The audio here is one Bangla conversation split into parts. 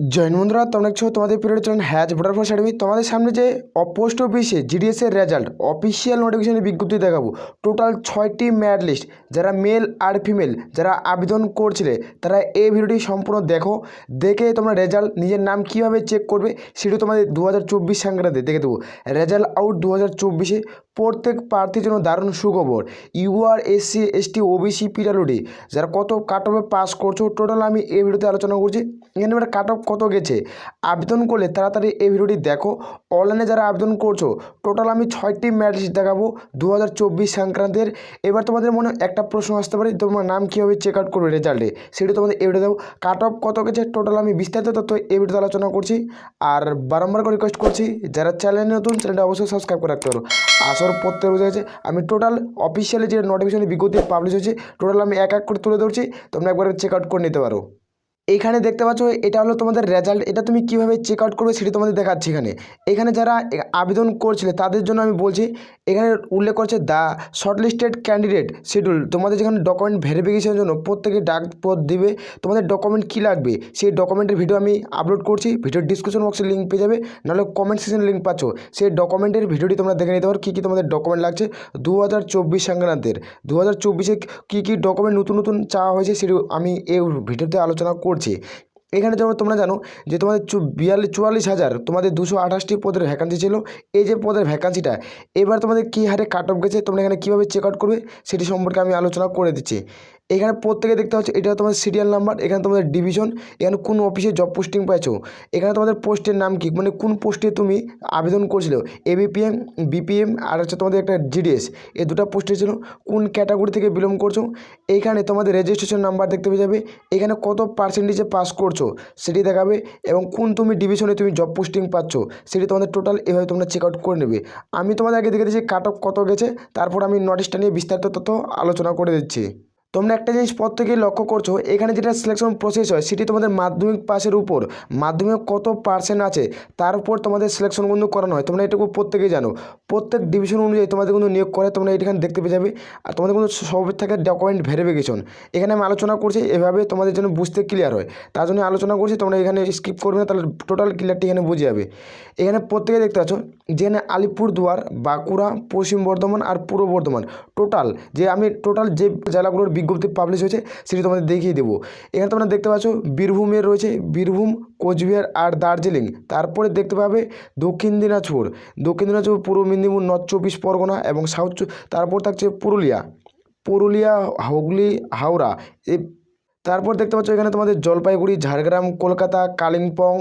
জয়েন বন্ধুরা, তোমরা দেখছো তোমাদের period channel has voter first academy. তোমাদের সামনে যে পোস্ট অফিসে জিডিএসের রেজাল্ট অফিসিয়াল নোটিফিকেশনের বিজ্ঞপ্তি দেখাবো। টোটাল 6টি মেরিট লিস্ট, যারা মেল আর ফিমেল যারা আবেদন করছিলে তারা এই ভিডিওটি সম্পূর্ণ দেখো। দেখে তোমরা রেজাল্ট নিজের নাম কীভাবে চেক করবে সেটা তোমাদের 2024 সংক্রান্তি দেখে দেবো। রেজাল্ট আউট 2024-এ প্রত্যেক প্রার্থীর জন্য দারুণ সুখবর। ইউআর এসসি এসটি ওবিসি পিডব্লিউডি যারা কত কাট অফে পাস করছো টোটাল আমি এই ভিডিওতে আলোচনা করছি। এখানে এবার কাট অফ কত গেছে আবেদন করলে তাড়াতাড়ি এই ভিডিওটি দেখো। অনলাইনে যারা আবেদন করছো টোটাল আমি 6টি মেরিট লিস্ট দেখাবো 2024 সংক্রান্তের। এবার তোমাদের মনে একটা প্রশ্ন আসতে পারে, তোমার নাম কীভাবে চেক আউট করবে রেজাল্টে, সেটা তোমাদের এই ভিডিও দেবো। কাট অফ কত গেছে টোটাল আমি বিস্তারিত তথ্য এই ভিডিওতে আলোচনা করছি। আর বারবার করে রিকোয়েস্ট করছি যারা চ্যানেল নতুন চ্যানেলটা অবশ্যই সাবস্ক্রাইব করে রাখতে পারো। আসর প্রত্যেক বোঝা গেছে আমি টোটাল অফিসিয়ালি যে নোটিফিকেশন বিজ্ঞপ্তি পাবলিশ হয়েছে টোটাল আমি এক এক করে তুলে ধরছি, তোমরা একবার চেক আউট করে নিতে পারো। এইখানে দেখতে পাচ্ছ এটা হলো তোমাদের রেজাল্ট। এটা তুমি কিভাবে চেক আউট করবে সেটা তোমাদের দেখাচ্ছি। এখানে যারা আবেদন করছিলে তাদের জন্য আমি বলছি, এখানে উল্লেখ করছে দ্য শর্টলিস্টেড ক্যান্ডিডেট শিডিউল। তোমাদের যেখানে ডকুমেন্ট ভেরিফিকেশনের জন্য প্রত্যেকে ডাকপদ দিবে, তোমাদের ডকুমেন্ট কী লাগবে সেই ডকুমেন্টের ভিডিও আমি আপলোড করছি। ভিডিওর ডিসক্রিপশন বক্সে লিঙ্ক পেয়ে যাবে, নাহলে কমেন্ট সেকশনে লিঙ্ক পাচ্ছ। সেই ডকুমেন্টের ভিডিওটি তোমরা দেখে নিতে পারো কী কী তোমাদের ডকুমেন্ট লাগছে 2024 সংক্রান্তের। 2024-এ কী কী ডকুমেন্ট নতুন নতুন চাওয়া হয়েছে সেটি আমি এই ভিডিওতে আলোচনা করছি। এখানে যেমন তোমরা জানো যে তোমাদের 44,000 তোমাদের 228টি পদের ভ্যাকান্সি ছিল। এই যে পদের ভ্যাকান্সিটা এবার তোমাদের কী হারে কাট অফ গেছে, তোমরা এখানে কীভাবে চেক আউট করবে সেটি সম্পর্কে আমি আলোচনা করে দিচ্ছি। এখানে প্রত্যেকে দেখতে হচ্ছে এটা তোমাদের সিরিয়াল নাম্বার, এখানে তোমাদের ডিভিশন, এখানে কোন অফিসে জব পোস্টিং পাইছো, এখানে তোমাদের পোস্টের নাম কি, মানে কোন পোস্টে তুমি আবেদন করেছিলে, এবিপিএম বিপিএম আর হচ্ছে তোমাদের একটা জিডিএস, এই দুটো পোস্টে ছিল, কোন ক্যাটাগরি থেকে বিলং করছো। এইখানে তোমাদের রেজিস্ট্রেশন নাম্বার দেখতে পেয়ে যাবে, এখানে কত পার্সেন্টেজে পাস করছো সেটি দেখাবে, এবং কোন তুমি ডিভিশনে তুমি জব পোস্টিং পাচ্ছ সেটি তোমাদের টোটাল এভাবে তোমরা চেক আউট করে নেবে। আমি তোমাদের আগে দেখে দিচ্ছি কাট অফ কত গেছে, তারপর আমি নোটিশটা নিয়ে বিস্তারিত তথ্য আলোচনা করে দিচ্ছি। তোমরা একটা জিনিস প্রত্যেকেই লক্ষ্য করছো, এখানে যেটা সিলেকশন প্রসেস হয় সেটি তোমাদের মাধ্যমিক পাসের উপর, মাধ্যমিক কত পার্সেন্ট আছে তার উপর তোমাদের সিলেকশন কিন্তু করানো হয়। তোমরা এটুকু প্রত্যেকেই জানো, প্রত্যেক ডিভিশন অনুযায়ী তোমাদের কিন্তু নিয়োগ করে, তোমরা এখানে দেখতে পেয়ে যাবে। আর তোমাদের কিন্তু সব থাকে ডকুমেন্ট ভেরিফিকেশন। এখানে আমি আলোচনা করছি এভাবে তোমাদের জন্য বুঝতে ক্লিয়ার হয়, তার জন্য আলোচনা করছি। তোমরা এখানে স্কিপ করবে না, তাহলে টোটাল ক্লিয়ারটি এখানে বুঝে যাবে। এখানে প্রত্যেকে দেখতে পাচ্ছ যেখানে আলিপুরদুয়ার, বাঁকুড়া, পশ্চিম বর্ধমান আর পূর্ব বর্ধমান টোটাল যে আমি টোটাল যে জেলাগুলোর বিজ্ঞপ্তি পাবলিশ হয়েছে সেটি তোমাদের দেখিয়ে দেবো। এখানে তোমরা দেখতে পাচ্ছ বীরভূমের রয়েছে, বীরভূম, কোচবিহার আর দার্জিলিং। তারপরে দেখতে পাবে দক্ষিণ দিনাজপুর, পূর্ব মেদিনীপুর, নর্থ 24 পরগনা এবং সাউথ। তারপর থাকছে পুরুলিয়া, হুগলি, হাওড়া। তারপর দেখতে পাচ্ছ এখানে তোমাদের জলপাইগুড়ি, ঝাড়গ্রাম, কলকাতা, কালিম্পং,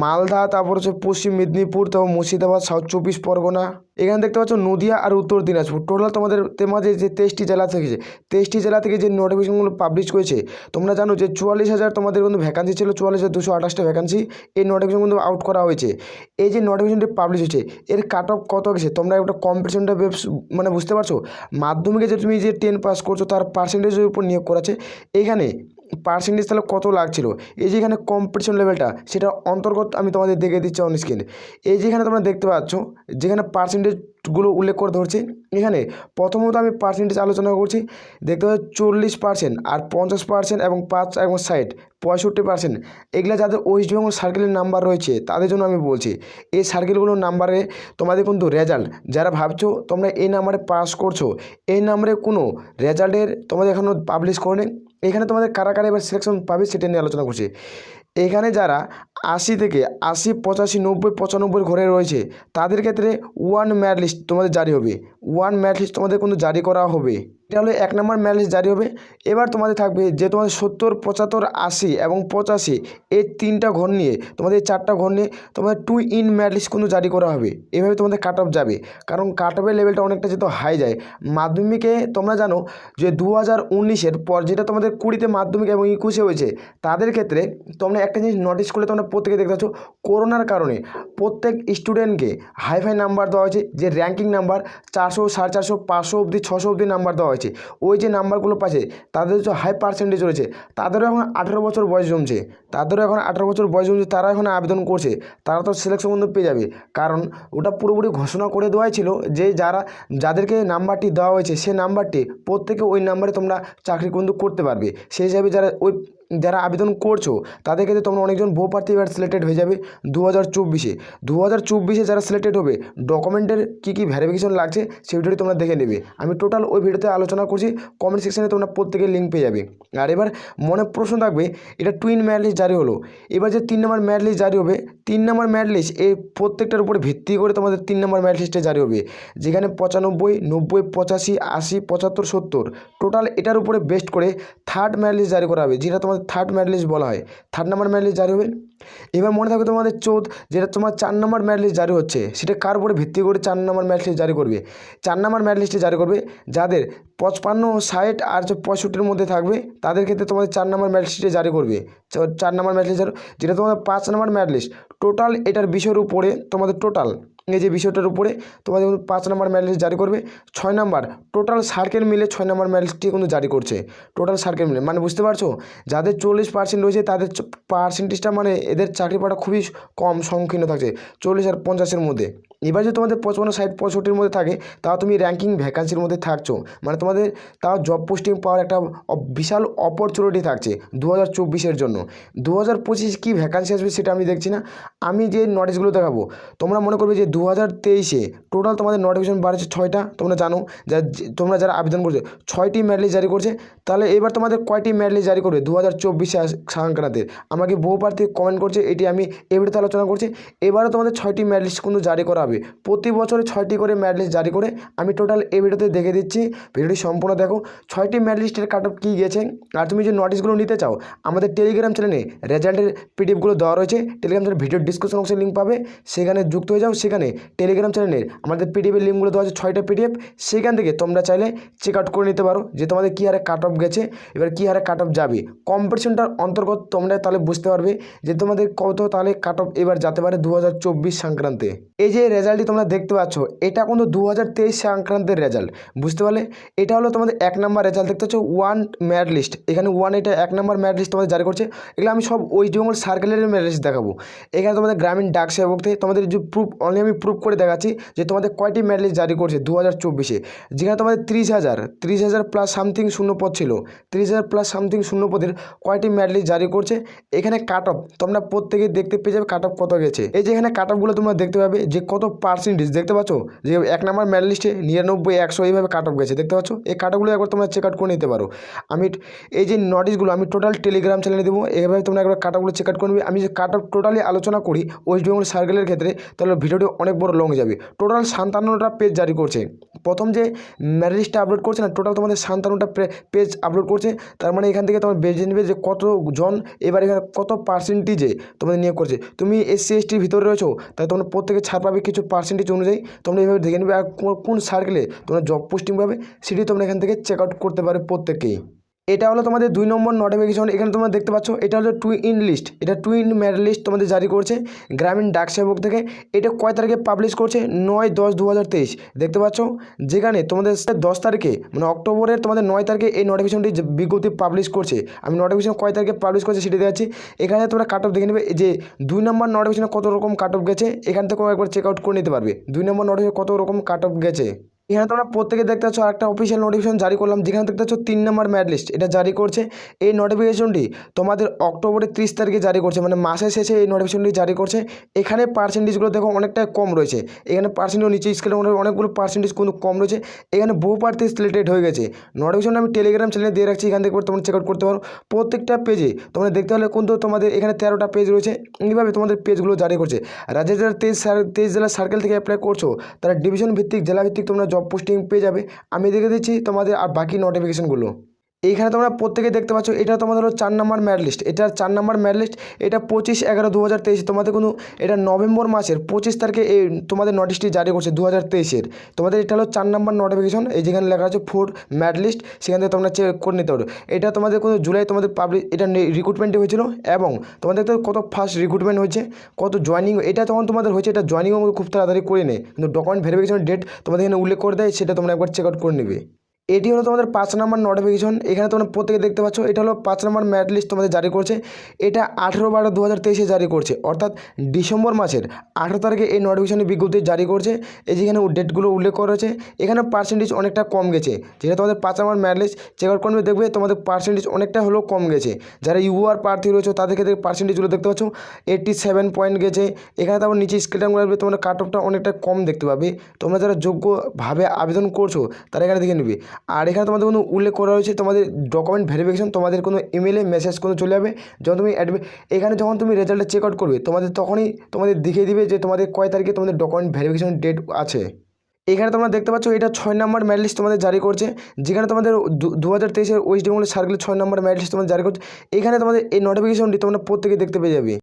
মালদা, তারপর হচ্ছে পশ্চিম মেদিনীপুর, তারপর মুর্শিদাবাদ, সাউথ 24 পরগনা। এখানে দেখতে পাচ্ছ নদিয়া আর উত্তর দিনাজপুর। টোটাল তোমাদের মাঝে যে 23টি জেলা থেকে 23টি জেলা থেকে যে নোটিফিকেশনগুলো পাবলিশ করেছে, তোমরা জানো যে 44,000 তোমাদের কিন্তু ভ্যাকান্সি ছিল, 44,228টা ভ্যাকান্সি। এই নোটিফিকেশন কিন্তু আউট করা হয়েছে। এই যে নোটিফিকেশনটি পাবলিশ হয়েছে এর কাট অফ কত গেছে তোমরা একটা কম্পিটিশনটা মানে বুঝতে পারছো। মাধ্যমিকে যে তুমি যে 10 পাস করছো তার পার্সেন্টেজের উপর নিয়োগ করাছে। এইখানে পার্সেন্টেজ তাহলে কত লাগছিল, এই যে এখানে কম্পিটিশন লেভেলটা সেটা অন্তর্গত আমি তোমাদের দেখে দিচ্ছি অন স্ক্রিন। এই যেখানে তোমরা দেখতে পাচ্ছ যেখানে পার্সেন্টেজগুলো উল্লেখ করে ধরছে, এখানে প্রথমত আমি পার্সেন্টেজ আলোচনা করছি। দেখতে পাচ্ছ 40% আর 50% এবং 5 এবং 60, 65%। এগুলো যাদের ওয়েস্ট বেঙ্গল সার্কেলের নাম্বার রয়েছে তাদের জন্য আমি বলছি। এই সার্কেলগুলোর নাম্বারে তোমাদের কিন্তু রেজাল্ট, যারা ভাবছো তোমরা এই নাম্বারে পাস করছো, এই নাম্বারে কোনো রেজাল্টের তোমাদের এখনও পাবলিশ করেনি। এখানে তোমাদের কারা কারা এবার সিলেকশন পাবে সেটা নিয়ে আলোচনা করছি। এখানে যারা 80 থেকে 80, 85, 90, 95 ঘরে রয়েছে তাদের ক্ষেত্রে ওয়ান মেরিট লিস্ট তোমাদের জারি হবে। ওয়ান মেরিট লিস্ট তোমাদের কিন্তু জারি করা হবে। এটা হলো 1 নম্বর মেরিট লিস্ট জারি হবে। এবার তোমাদের থাকবে যে তোমাদের 70, 75, 80 এবং 85 এই 3টা ঘর নিয়ে, তোমাদের 4টা ঘর নিয়ে তোমাদের 2 ইন মেরিট লিস্ট কিন্তু জারি করা হবে। এভাবে তোমাদের কাট অফ যাবে, কারণ কাট অফের লেভেলটা অনেকটা যেহেতু হাই যায়। মাধ্যমিকে তোমরা জানো যে 2019-এর পর যেটা তোমাদের 20-তে মাধ্যমিক এবং 21-এ হয়েছে, তাদের ক্ষেত্রে তোমরা একটা জিনিস নোটিস করলে তোমরা প্রত্যেকে দেখতে পাচ্ছ করোনার কারণে প্রত্যেক স্টুডেন্টকে হাইফাই নাম্বার দেওয়া হয়েছে। যে র্যাঙ্কিং নাম্বার 400, 450, 500 অবধি, 600 অবধি নাম্বার দেওয়া হয়েছে। ওই যে নাম্বারগুলো পাচ্ছে তাদের যে হাই পার্সেন্টেজ রয়েছে তাদেরও এখন 18 বছর বয়স জমছে, তারা এখন আবেদন করছে, তারা তো সিলেকশন কিন্তু পেয়ে যাবে। কারণ ওটা পুরোপুরি ঘোষণা করে দেওয়াই ছিল যে যাদেরকে নাম্বারটি দেওয়া হয়েছে সে নাম্বারটি প্রত্যেকে ওই নাম্বারে তোমরা চাকরি কিন্তু করতে পারবে। সেই হিসাবে যারা ওই যারা আবেদন করছো তাদের ক্ষেত্রে তোমরা অনেকজন বহু প্রার্থী এবার সিলেক্টেড হয়ে যাবে 2024 যারা সিলেক্টেড হবে ডকুমেন্টের কী কী ভেরিফিকেশন লাগছে সেই ভিডিওটি তোমরা দেখে নেবে। আমি টোটাল ওই ভিডিওতে আলোচনা করছি, কমেন্ট সেকশনে তোমরা প্রত্যেকের লিঙ্ক পেয়ে যাবে। আর এবার মনে প্রশ্ন থাকবে, এটা টুইন মেরিট লিস্ট জারি হলো, এবার যে 3 নম্বর মেরিট লিস্ট জারি হবে, 3 নম্বর মেরিট লিস্ট এই প্রত্যেকটার উপরে ভিত্তি করে তোমাদের 3 নম্বর মেরিট লিস্টে জারি হবে, যেখানে 95, 90, 85, 80, 75, 70 টোটাল এটার উপরে বেস্ট করে থার্ড মেরিট লিস্ট জারি করা হবে, যেটা তোমাদের থার্ড মেরিট লিস্ট বলা হয়। থার্ড নম্বর মেরিট লিস্ট জারি হবে। এবার মনে থাকবে তোমাদের যেটা তোমার 4 নম্বর মেরিট লিস্ট জারি হচ্ছে, সেটা কার উপরে ভিত্তি করে 4 নম্বর মেরিট লিস্ট জারি করবে? 4 নম্বর মেরিট লিস্টে জারি করবে যাদের 55, 60 আর 65-র মধ্যে থাকবে, তাদের ক্ষেত্রে তোমাদের 4 নম্বর মেরিট লিস্টে জারি করবে। 4 নম্বর মেরিট লিস্ট যেটা তোমাদের 5 নম্বর মেরিট লিস্ট টোটাল এটার বিষয়ের উপরে তোমাদের টোটাল এই যে বিষয়টার উপরে তোমাদের 5 নম্বর মেরিট লিস্ট জারি করবে। 6 নম্বর টোটাল সার্কেল মিলে 6 নম্বর মেরিট লিস্টটি কিন্তু জারি করছে, টোটাল সার্কেল মিলে, মানে বুঝতে পারছো যাদের 40% রয়েছে তাদের পার্সেন্টেজটা মানে এদের চাকরি পাওয়াটা খুবই কম সংকীর্ণ থাকছে, 40 আর 50-এর মধ্যে। এবার যদি তোমাদের 55, 60, 65-র মধ্যে থাকে তাও তুমি র্যাঙ্কিং ভ্যাকান্সির মধ্যে থাকছো, মানে তোমাদের তাও জব পোস্টিং পাওয়ার একটা বিশাল অপরচুনিটি থাকছে 2024-এর জন্য। 2025 কী ভ্যাকান্সি আসবে সেটা আমি দেখছি না, আমি যে নোটিশগুলো দেখাবো তোমরা মনে করবে যে 2023-এ টোটাল তোমাদের নোটিফিকেশন বাড়ছে 6টা, তোমরা জানো তোমরা যারা আবেদন করছো 6টি মেরিট লিস্ট জারি করছে। তাহলে এবার তোমাদের কয়টি মেরিট লিস্ট জারি করবে 2024 সংক্রান্তের? আমাকে বহু প্রার্থী কমেন্ট করছে, এটি আমি এই ভিডিওতে আলোচনা করছি। এবারও তোমাদের 6টি মেরিট লিস্ট কিন্তু জারি করা হবে, প্রতি বছরে 6টি করে মেরিট লিস্ট জারি করে আমি টোটাল এই ভিডিওতে দেখে দিচ্ছি, ভিডিওটি সম্পূর্ণ দেখো। 6টি মেরিট লিস্টের কাট অফ কী গেছে, আর তুমি যে নোটিশগুলো নিতে চাও আমাদের টেলিগ্রাম চ্যানেলে রেজাল্টের পিডিএফগুলো দেওয়া রয়েছে, টেলিগ্রাম চ্যানেল ভিডিও ডিসক্রিপশন বক্সে লিঙ্ক পাবে, সেখানে যুক্ত হয়ে যাও। সেখানে টেলিগ্রাম চ্যানেলের আমাদের পিডিএফের লিঙ্কগুলো দেওয়া আছে 6টা পিডিএফ, সেখান থেকে তোমরা চাইলে চেক আউট করে নিতে পারো যে তোমাদের কী হারে কাট অফ গেছে, এবার কী হারে কাট অফ যাবে। কম্পিটিশনটার অন্তর্গত তোমরা তাহলে বুঝতে পারবে যে তোমাদের কত তাহলে কাট অফ এবার যেতে পারে 2024 সংক্রান্তে। এই যে রেজাল্টটি তোমরা দেখতে পাচ্ছ এটা কিন্তু 2023 সংক্রান্তের রেজাল্ট, বুঝতে পারলে? এটা হলো তোমাদের 1 নম্বর রেজাল্ট, দেখতে পাচ্ছ 1 মেরিট লিস্ট, এখানে 1 এটা 1 নম্বর মেরিট লিস্ট তোমাদের জারি করছে। এগুলো আমি সব ওয়েস্ট বেঙ্গল সার্কেলের মেরিট লিস্ট দেখাবো। এখানে তোমাদের গ্রামীণ ডাক সেবক থেকে তোমাদের যে প্রুফ অনলি আমি প্রুফ করে দেখাচ্ছি যে তোমাদের কয়টি মেরিট লিস্ট জারি করছে 2024-এ, যেখানে তোমাদের 30,000 প্লাস সামথিং শূন্যপদ ছিল, 30,000 প্লাস সামথিং শূন্যপদের কয়টি মেরিট লিস্ট জারি করছে। এখানে কাট অফ তোমরা প্রত্যেকে দেখতে পেয়ে যাবে কাট অফ কত গেছে। এই যে এখানে কাট অফগুলো তোমরা দেখতে পাবে যে কত পার্সেন্টেজ, দেখতে পাচ্ছ যে 1 নম্বর মেরিট লিস্টে 99, 100 এইভাবে কাট অফ গেছে, দেখতে পাচ্ছ। এই কাট অফগুলো একবার তোমরা চেক আউট করে নিতে পারো। আমি এই যে নোটিশগুলো আমি টোটাল টেলিগ্রাম চ্যানেলে দেবো, এইভাবে তোমরা একবার কাট অফগুলো চেক আউট করে নিবে। আমি যে কাট অফ টোটালি আলোচনা করি ওয়েস্ট বেঙ্গল সার্কেলের ক্ষেত্রে তাহলে ভিডিওটি অনেক বড় লং যাবে। টোটাল 57টা পেজ জারি করছে, প্রথম যে মেরিট লিস্টটা আপলোড করছে না টোটাল তোমাদের 57টা পেজ আপলোড করছে। তার মানে এখান থেকে তোমার বেজে নেবে যে কতজন এবার এখানে কত পার্সেন্টেজে তোমাদের নিয়োগ করছে। তুমি SC STর ভিতরে রয়েছো তাই তোমরা প্রত্যেকে ছাড় পাবে কিছু পার্সেন্টেজ অনুযায়ী, তোমরা এইভাবে দেখে নেবে। আর কোন সার্কেলে তোমরা জব পোস্টিং পাবে সেটি তোমরা এখান থেকে চেক আউট করতে পারবে প্রত্যেকেই। এটা হলো তোমাদের 2 নম্বর নোটিফিকেশন, এখানে তোমরা দেখতে পাচ্ছ এটা হলো টুইন লিস্ট, এটা টুইন মেরিট লিস্ট তোমাদের জারি করছে গ্রামীণ ডাক সেবক থেকে। এটা কয় তারিখে পাবলিশ করছে 9/10/2023, দেখতে পাচ্ছ। যেখানে তোমাদের 10 তারিখে মানে অক্টোবরের তোমাদের 9 তারিখে এই নোটিফিকেশনটি বিজ্ঞপ্তি পাবলিশ করছে। আমি নোটিফিকেশন কয় তারিখে পাবলিশ করছে সেটি দেখাচ্ছি। এখানে তোমরা কাট অফ দেখে নেবে যে 2 নম্বর নোটিফিকেশনে কত রকম কাট অফ গেছে, এখান থেকেও একবার চেক আউট করে নিতে পারবে 2 নম্বর নোটিফিকেশনে কত রকম কাট অফ গেছে। এখানে তোমরা প্রত্যেকে দেখতে পাচ্ছ একটা অফিসিয়াল নোটিফিকেশন জারি করলাম, যেখানে দেখতে পাচ্ছ 3 নম্বর মেরিট লিস্ট এটা জারি করছে। এই নোটিফিকেশনটি তোমাদের অক্টোবরের 30 তারিখে জারি করছে, মানে মাসের শেষে এই নোটিফিকেশনটি জারি করছে। এখানে পার্সেন্টেজগুলো দেখো অনেকটাই কম রয়েছে, এখানে পার্সেন্টেজ নিচে স্কেলে অনেকগুলো পার্সেন্টেজ কিন্তু কম রয়েছে। এখানে বহু প্রার্থী সিলেক্টেড হয়ে গেছে। নোটিফিকেশন আমি টেলিগ্রাম চ্যানেলে দিয়ে রাখছি, এখান থেকে তোমরা চেক আউট করতে পারো। প্রত্যেকটা পেজে তোমরা দেখতে হলে কিন্তু তোমাদের এখানে 13টা পেজ রয়েছে, এইভাবে তোমাদের পেজগুলো জারি করছে। রাজ্যের যারা 23 জেলা সার্কেল থেকে অ্যাপ্লাই করছো তারা ডিভিশন ভিত্তিক জেলা ভিত্তিক তোমরা জব পোস্টিং পেয়ে যাবে। আমি দেখে দিচ্ছি তোমাদের আর বাকি নোটিফিকেশনগুলো। এইখানে তোমরা প্রত্যেকে দেখতে পাচ্ছ এটা তোমাদের হলো 4 নম্বর মেরিট লিস্ট, এটা 4 নম্বর মেরিট লিস্ট, এটা 25/11/2023 তোমাদের কিন্তু এটা নভেম্বর মাসের 25 তারিখে এই তোমাদের নোটিশটি জারি করছে 2023-এর। তোমাদের এটা হলো 4 নম্বর নোটিফিকেশন, এই যেখানে লেখা আছে 4 মেরিট লিস্ট, সেখান থেকে তোমরা চেক করে নিতে পারো। এটা তোমাদের কোনো জুলাই তোমাদের পাবলিশ এটা রিক্রুটমেন্টে হয়েছিল, এবং তোমাদের দেখতে কত ফার্স্ট রিক্রুটমেন্ট হয়েছে, কত জয়নিং এটা তখন তোমাদের হয়েছে, এটা জয়নিংও খুব তাড়াতাড়ি করে নেয়, কিন্তু ডকুমেন্ট ভেরিফিকেশনের ডেট তোমাদের এখানে উল্লেখ করে দেয়, সেটা তোমরা একবার চেক আউট করে নেবে। এটি হলো তোমাদের 5 নম্বর নোটিফিকেশন। এখানে তোমরা প্রত্যেকে দেখতে পাচ্ছ, এটা হলো 5 নম্বর মেরিট লিস্ট তোমাদের জারি করছে। এটা 18/12/2023 জারি করছে, অর্থাৎ ডিসেম্বর মাসের 18 তারিখে এই নোটিফিকেশনের বিজ্ঞপ্তি জারি করছে। এই যেখানে ডেটগুলো উল্লেখ করা হয়েছে, এখানে পার্সেন্টেজ অনেকটা কম গেছে। যেটা তোমাদের 5 নম্বর মেরিট লিস্ট চেক আউট করবে, দেখবে তোমাদের পার্সেন্টেজ অনেকটা হলেও কম গেছে। যারা ইউআর প্রার্থী রয়েছে তাদের ক্ষেত্রে পার্সেন্টেজগুলো দেখতে পাচ্ছ 87 পয়েন্ট গেছে। এখানে তারপর নিচে স্কেল ডাউন করবে, তোমরা কাট অফটা অনেকটা কম দেখতে পাবে। তোমরা যারা যোগ্যভাবে আবেদন করছো তারা এখানে দেখে নেবে। আর এখানে তোমাদের কোনো উল্লেখ করা হয়েছে তোমাদের ডকুমেন্ট ভেরিফিকেশন, তোমাদের কোনো ইমেলে মেসেজ কোনো চলে যাবে যখন তুমি এখানে যখন তুমি রেজাল্টটা চেক আউট করবে, তোমাদের তখনই তোমাদের দেখিয়ে দিবে যে তোমাদের কয় তারিখে তোমাদের ডকুমেন্ট ভেরিফিকেশন ডেট আছে। এখানে তোমরা দেখতে পাচ্ছ এটা 6 নম্বর মেরিট লিস্ট তোমাদের জারি করছে, যেখানে তোমাদের 2023-এর ওয়েস্ট বেঙ্গল সার্কেল 6 নম্বর মেরিট লিস্ট তোমাদের জারি করছে। এখানে তোমাদের এই নোটিফিকেশনটি তোমরা প্রত্যেকে দেখতে পেয়ে যাবে।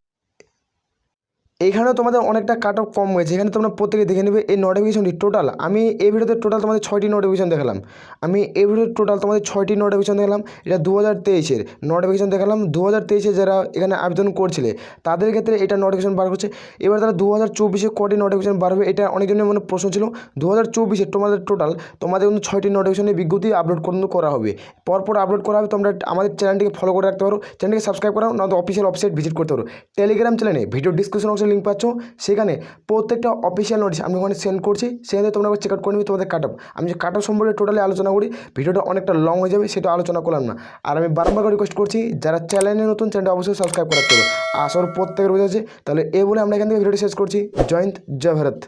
এখানেও তোমাদের অনেকটা কাট অফ কম হয়েছে। এখানে তোমরা প্রত্যেকে দেখে নেবে এই নোটিফিকেশনটি টোটাল। আমি এই ভিডিওতে টোটাল তোমাদের 6টি নোটিফিকেশন দেখালাম। আমি এই ভিডিওতে টোটাল তোমাদের 6টি নোটিফিকেশন দেখালাম। এটা 2023-এর নোটিফিকেশন দেখালাম। 2023-এ যারা এখানে আবেদন করছিলে তাদের ক্ষেত্রে এটা নোটিফিকেশন বার করছে। এবার তারা 2024-এ কটি নোটিফিকেশন বার হবে, এটা অনেকজনের মনে প্রশ্ন ছিল। 2024-এ তোমাদের টোটাল তোমাদের কিন্তু 6টি নোটিফিকেশনের বিজ্ঞপ্তি আপলোড কিন্তু করা হবে, পরপর আপলোড করা হবে। তোমরা আমাদের চ্যানেলটিকে ফলো করে রাখতে পারো, চ্যানেলটিকে সাবস্ক্রাইব করাও, নয়তো অফিসিয়াল ওয়েবসাইট ভিজিট করতে পারো। টেলিগ্রাম চ্যানেলে ভিডিও ডিসক্রিপশন বক্সে লিঙ্ক পাচ্ছ, সেখানে প্রত্যেকটা অফিসিয়াল নোটিশ আমি ওখানে সেন্ড করছি, সেখানে তোমরা চেক আউট করে নিবে তোমাদের কাট অফ। আমি যে কাট অফ সম্পর্কে টোটালি আলোচনা করি, ভিডিওটা অনেকটা লং হয়ে যাবে, সেটা আলোচনা করলাম না। আর আমি বারবার রিকোয়েস্ট করছি যারা চ্যানেলে নতুন, চ্যানেলটা অবশ্যই সাবস্ক্রাইব করাতে হবে। আসর প্রত্যেকের বোঝা আছে। তাহলে এই বলে আমরা এখান থেকে ভিডিওটি শেষ করছি। জয় হিন্দ, জয় ভারত।